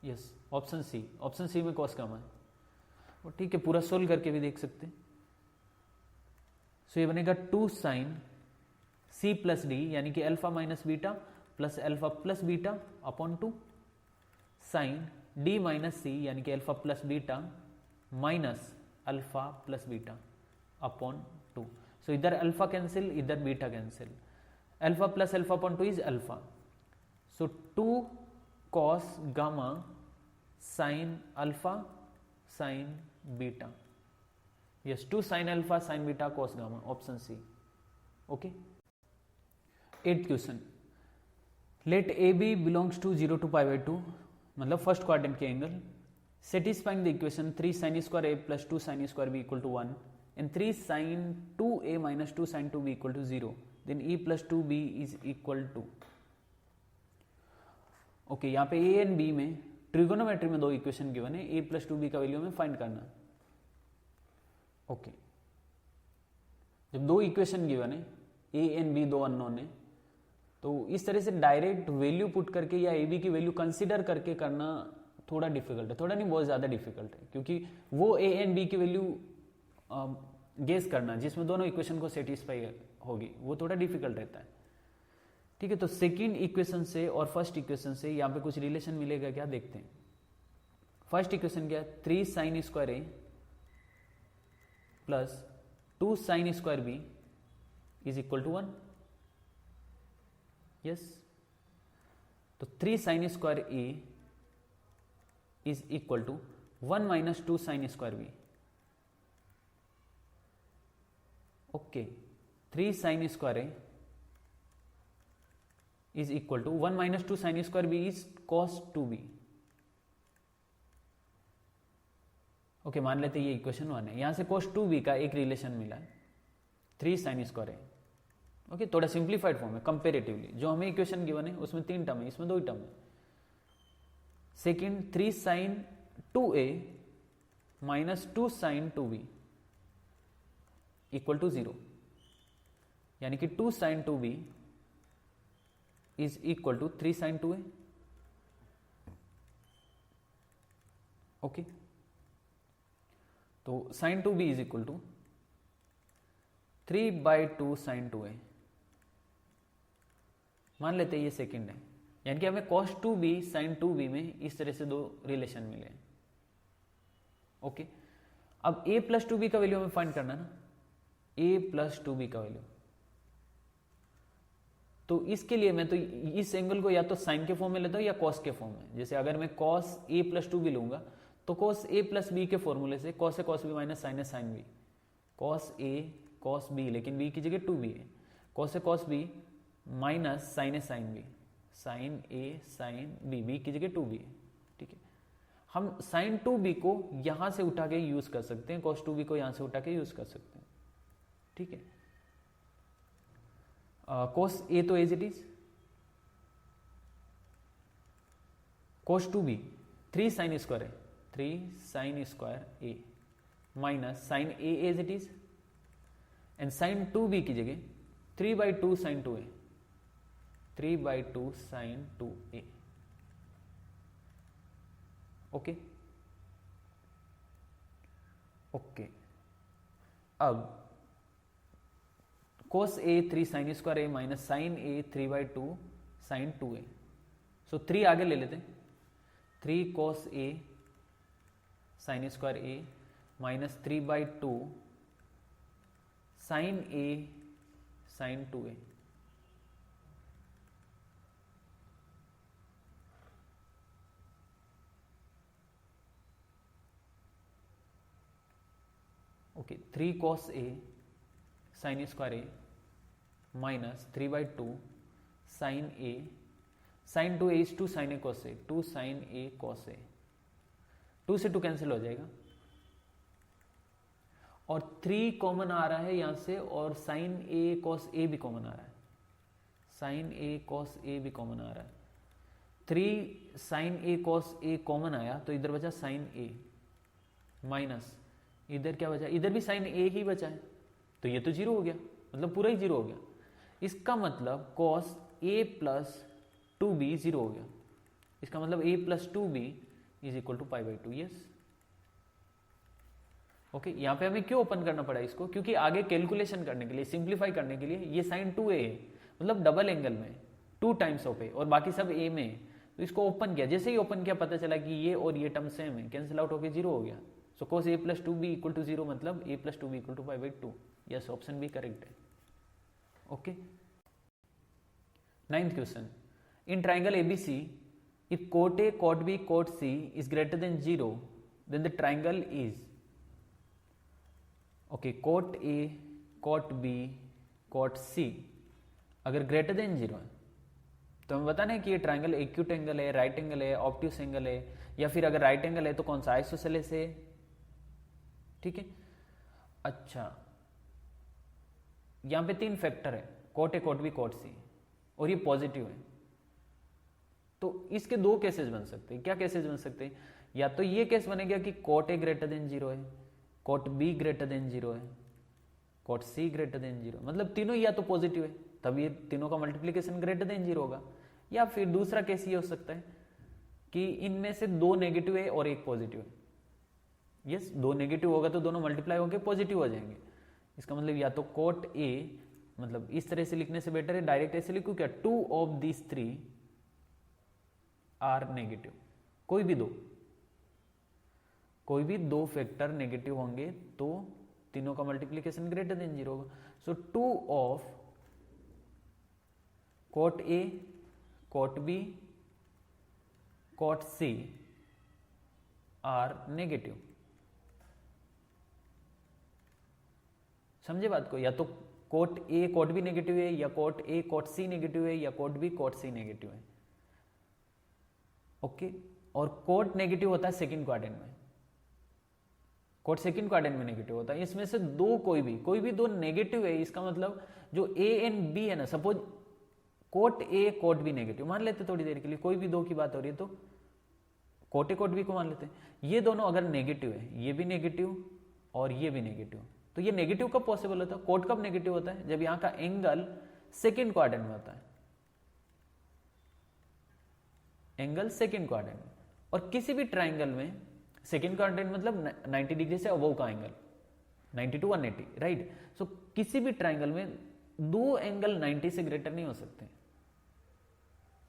Speaker 1: यस, ऑप्शन सी में कॉस गामा है। और ठीक है, पूरा सोल्व करके भी देख सकते हैं। सो ये बनेगा 2 साइन सी प्लस डी यानी कि alpha minus beta plus alpha plus beta upon 2 sine D minus C यानी कि alpha plus beta minus alpha plus beta upon 2। So इधर अल्फा कैंसिल, इधर beta cancel, alpha plus alpha upon 2 is alpha. So 2 cos gamma sine alpha sine beta, yes 2 sine alpha sine beta cos gamma, option C. Okay, 8th question, let A B belongs to 0 to π/2 मतलब first quadrant के angle, satisfying the equation 3 sin square A plus 2 sin square B equal to 1 and 3 sin 2a minus 2 sin 2b equal to 0, then e plus 2b is equal to. Okay, यहाँ पे A and B में trigonometry में 2 equation given है, a plus 2b का value हमें find करना। Okay, जब 2 equation given है, a एंड b 2 अननोन है, तो इस तरह से डायरेक्ट वैल्यू पुट करके या ए बी की वैल्यू कंसीडर करके करना थोड़ा डिफिकल्ट है, थोड़ा नहीं बहुत ज्यादा डिफिकल्ट है, क्योंकि वो ए एंड बी की वैल्यू गेस करना जिसमें दोनों इक्वेशन को सेटिस्फाई होगी वो थोड़ा डिफिकल्ट रहता है। ठीक है, तो सेकंड इक्वेशन से और फर्स्ट इक्वेशन से यहाँ पे कुछ रिलेशन मिलेगा क्या, देखते हैं। फर्स्ट इक्वेशन क्या है, 3 sine square A plus 2 sine square B is equal to 1। Yes, तो 3 sine square A is equal to 1 minus 2 sine square B. Okay, 3 sine square A is equal to 1 minus 2 sine square B is cos 2b। Okay, मान लेते ये equation 1 है, यहां से cos 2b का एक relation मिला है 3 साइन स्क्वायर ए। ओके, थोड़ा सिंप्लीफाइड फॉर्म है कंपेरेटिवली, जो हमें इक्वेशन गिवन है उसमें 3 टर्म है, इसमें 2 ही टर्म है। Second 3 sine 2a minus 2 sine 2b equal to 0, यानी कि 2 sine 2b is equal to 3 sine 2a। Okay, तो sine 2b is equal to 3/2 sine 2a। मान लेते हैं ये सेकंड है, यानी कि हमें cos 2b sin 2b में इस तरह से 2 रिलेशन मिले। ओके, अब a प्लस 2b का वैल्यू हमें फाइंड करना ना, a प्लस 2b का वैल्यू। तो इसके लिए मैं तो इस एंगल को या तो साइन के फॉर्म में लेता हूं या cos के फॉर्म में। जैसे अगर मैं cos a प्लस 2b लूंगा तो cos a प्लस b के फॉर्मूले से cos a cos b minus sin a sin b, cos a cos b, लेकिन b की जगह 2b है, cos a cos b minus sin a sin b, sin a sin b, b की जगह 2b है। ठीक है, हम sin 2b को यहां से उठा के यूज कर सकते हैं, cos 2b को यहां से उठा के यूज कर सकते हैं। ठीक है, cos a तो as it is, cos 2b 3 sin square है, 3 sin square a minus sin a as it is, and sin 2b की जगह 3/2 sin 2a, 3/2 sin 2a। Okay okay, अब cos a 3 sin square a minus sin a 3/2 sin 2a। सो 3 आगे ले लेते हैं, 3 cos a sin square a minus 3/2 sin a sin 2a। Okay, 3 cos a sin square a minus 3/2 sin a sin 2a is 2 sin a cos a, 2 sin a cos a, 2 से 2 cancel हो जाएगा और 3 common आ रहा है यहां से, और sin a cos a भी कॉमन आ रहा है, sin a cos a भी कॉमन आ रहा है। 3 sin a cos a common आया तो इधर बचा sin a माइनस इधर क्या बचा, इधर भी sin a ही बचा है, तो ये तो 0 हो गया, मतलब पूरा ही 0 हो गया। इसका मतलब cos a प्लस 2b 0 हो गया, इसका मतलब a plus 2b is equal to pi by two. Yes okay, यहाँ पे हमें क्यों ओपन करना पड़ा इसको, क्योंकि आगे कैलकुलेशन करने के लिए, सिंप्लीफाई करने के लिए, ये साइन 2a है, मतलब डबल एंगल में 2 टाइम्स ऑफ ए और बाकी सब ए में, तो इसको ओपन किया। जैसे ही ओपन किया पता चला कि ये और ये टर्म सेम है, कैंसिल आउट होकर 0 हो गया। So cos a plus 2b equal to 0, मतलब a plus 2b equal to pi by 2। Yes, option B correct है। Okay, 9th question, in triangle ABC if cot A, cot B, cot C is greater than 0, then the triangle is, okay, cot A, cot B, cot C अगर greater than 0 है तो हमें बताना है कि ये triangle acute angle है, right angle है, ऑब्ट्यूस एंगल है, या फिर अगर राइट एंगल है तो कौन सा, आइसोसेलेस है। ठीक है, अच्छा, यहां पे 3 फैक्टर है, cot A, cot B, cot C, और ये पॉजिटिव है। तो इसके 2 केसेस बन सकते हैं। क्या केसेस बन सकते हैं, या तो ये केस बनेगा कि कॉट ए ग्रेटर देन 0 है, कॉट बी ग्रेटर देन 0 है, कॉट सी ग्रेटर देन 0, मतलब तीनों या तो पॉजिटिव है, तब ये तीनों का मल्टीप्लीकेशन ग्रेटर देन 0 होगा। या फिर दूसरा केस ये हो सकता है कि इनमें से 2 नेगेटिव है और 1 पॉजिटिव है। यस, 2 नेगेटिव होगा तो दोनों मल्टीप्लाई होकर पॉजिटिव हो जाएंगे। इसका मतलब या तो कॉट ए, मतलब इस तरह से लिखने से बेटर है डायरेक्ट ऐसे लिखूं क्या, 2 ऑफ दिस 3 आर नेगेटिव, कोई भी दो फैक्टर नेगेटिव होंगे तो तीनों का मल्टीप्लीकेशन ग्रेटर देन 0 होगा। So 2 of cot A, cot B, cot C are negative. समझे बात को, या तो cot A cot B negative है, या cot A cot C negative है, या cot B cot C negative है। ओके, और कॉट नेगेटिव होता है सेकंड क्वाड्रेंट में, कॉट सेकंड क्वाड्रेंट में नेगेटिव होता है। इसमें से कोई भी 2 नेगेटिव है, इसका मतलब जो ए एंड बी है ना, suppose cot A cot B negative मान लेते थोड़ी देर के लिए, कोई भी 2 की बात हो रही है तो कोट ए कोट बी को मान लेते हैं। ये दोनों अगर नेगेटिव है, ये भी नेगेटिव और ये भी नेगेटिव, तो ये नेगेटिव कब पॉसिबल होता है, कोट कब नेगेटिव होता है, जब यहां का एंगल सेकंड क्वाड्रेंट में होता है, एंगल सेकंड क्वाड्रेंट में। और किसी भी ट्राइंगल में सेकंड क्वाड्रेंट मतलब 90 डिग्री से अबव का एंगल, 90 to 180, राइट। सो किसी भी ट्राइंगल में 2 एंगल 90 से ग्रेटर नहीं हो सकते,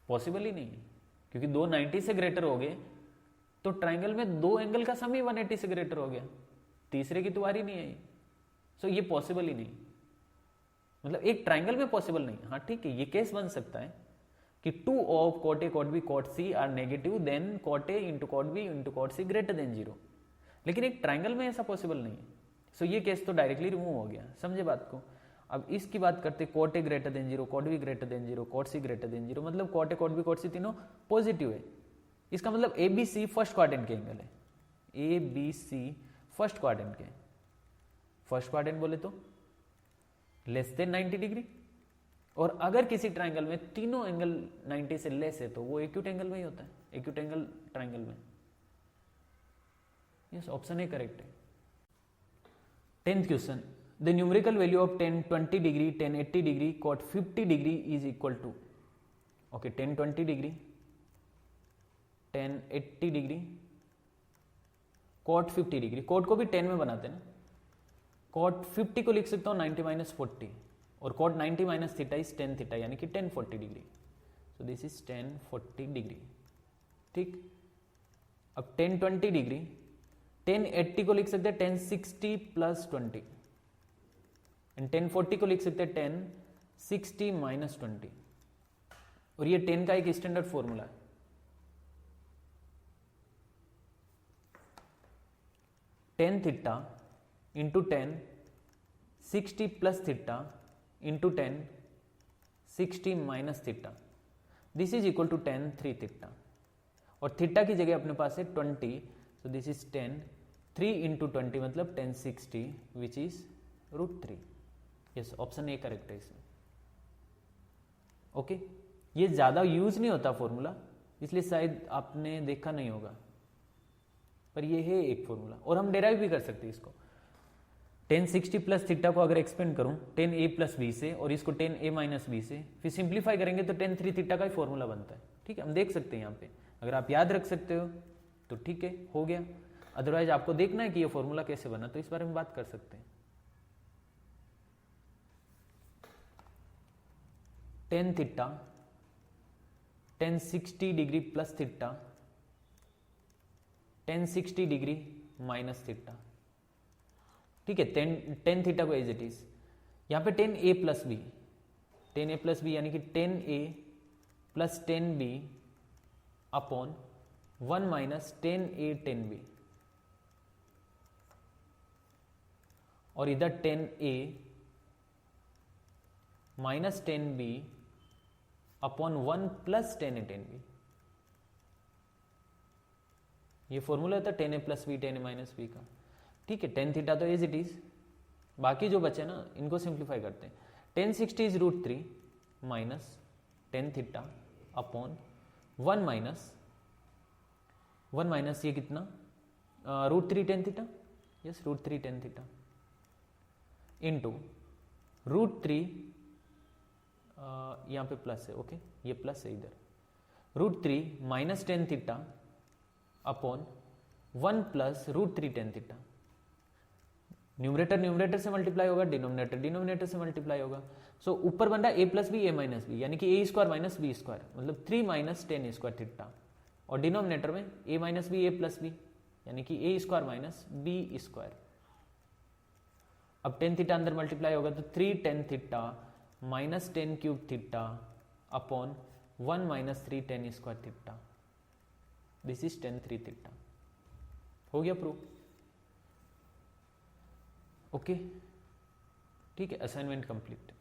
Speaker 1: पॉसिबल ही नहीं है, क्योंकि 2 90 से ग्रेटर हो गए तो ट्राइंगल में 2 एंगल का सम ही 180 से ग्रेटर हो गया, तीसरे की तो वारी नहीं आई। सो ये पॉसिबल ही नहीं, मतलब एक ट्राइंगल में पॉसिबल नहीं। हाँ ठीक है, ये केस बन सकता है कि 2 of cot A cot B cot C are negative, then cot A into cot B into cot C greater than 0, लेकिन एक ट्राइंगल में ऐसा पॉसिबल नहीं है। सो ये केस तो डायरेक्टली रिमूव हो गया। समझे बात को। अब इसकी बात करते, cot A greater than 0, cot B greater than 0, cot C greater than 0, मतलब cot A cot B cot C तीनों पॉजिटिव है। इसका मतलब A B C first quadrant के एंगल है, A B C first quadrant के, फर्स्ट क्वाड्रेंट बोले तो लेस देन 90 डिग्री। और अगर किसी ट्राइंगल में तीनों एंगल 90 से लेस है तो वो एक्यूट एंगल में ही होता है, एक्यूट एंगल ट्राइंगल में। यस, ऑप्शन ए करेक्ट है। 10th question, the numerical value of 10 20 degree 10 80 degree cot 50 degree is equal to, okay 10 20 degree 10 80 degree cot 50 degree, cot को भी 10 में बनाते हैं ना, कॉट 50 को लिख सकता हूं 90 - 40, और कॉट 90 - थीटा इज 10 थीटा, यानी कि 10 40 degree. So this is 10 40 degree. ठीक, अब 10 20 डिग्री 10 80 को लिख सकते हैं 10 60 + 20, एंड 10 40 को लिख सकते हैं 10 60 - 20, और ये 10 का एक स्टैंडर्ड फॉर्मूला है। Tan theta into 10 60 + theta into 10 60 - theta, this is equal to 10 3 theta, और थीटा की जगह अपने पास है 20, सो दिस इज 10 3 इंटू 20 मतलब 10 60 which is √3। Yes, option A correct है इसमें। ओके, ये ज्यादा यूज नहीं होता फॉर्मूला, इसलिए शायद आपने देखा नहीं होगा, पर ये है एक फॉर्मूला, और हम डेराइव भी कर सकते हैं इसको। 10 60 + थीटा को अगर एक्सपेंड करूं 10a + b से, और इसको 10a - b से, फिर सिंप्लीफाई करेंगे तो 10 3 थीटा का ही फॉर्मूला बनता है। ठीक है, हम देख सकते हैं यहाँ पे, अगर आप याद रख सकते हो तो ठीक है, हो गया। अदरवाइज आपको देखना है कि ये फॉर्मूला कैसे बना, तो इस बारे में बात कर सकते हैं। Tan theta, tan 60 degree plus theta, tan 60 degree minus theta. ठीक है, टेन थीटा को एज इट इज, यहां पे tan A plus B, tan A plus B यानी कि tan A plus tan B upon 1 minus tan A tan B, और इधर tan A minus tan B upon 1 plus tan A tan B. ये formula होता है tan A plus B tan A minus B का। ठीक है, tan theta तो as it is, बाकी जो बचे ना इनको सिंप्लीफाई करते हैं। Ten 60 is √3 minus tan theta upon 1 minus ये कितना, √3 tan theta, yes √3 ten theta into √3, यहाँ पे प्लस है, ओके ये प्लस है इधर, √3 minus tan theta upon 1 plus √3 tan theta. Numerator numerator से मल्टीप्लाई होगा, डिनोमिनेटर डिनोमिनेटर से मल्टीप्लाई होगा। सो ऊपर बन रहा है ए प्लस बी ए माइनस बी, यानी कि ए स्क्वायर माइनस बी स्क्वायर, मतलब 3 माइनस टेन स्क्वायर थीटा, और डिनोमिनेटर में ए minus B A plus B, यानी कि ए स्क्वायर माइनस बी स्क्वायर। अब टेन थीटा अंदर मल्टीप्लाई होगा तो 3 tan theta minus ten cube theta upon 1 minus 3 ten square theta, this is ten 3 theta. हो गया प्रूफ, ओके ठीक है, असाइनमेंट कंप्लीट।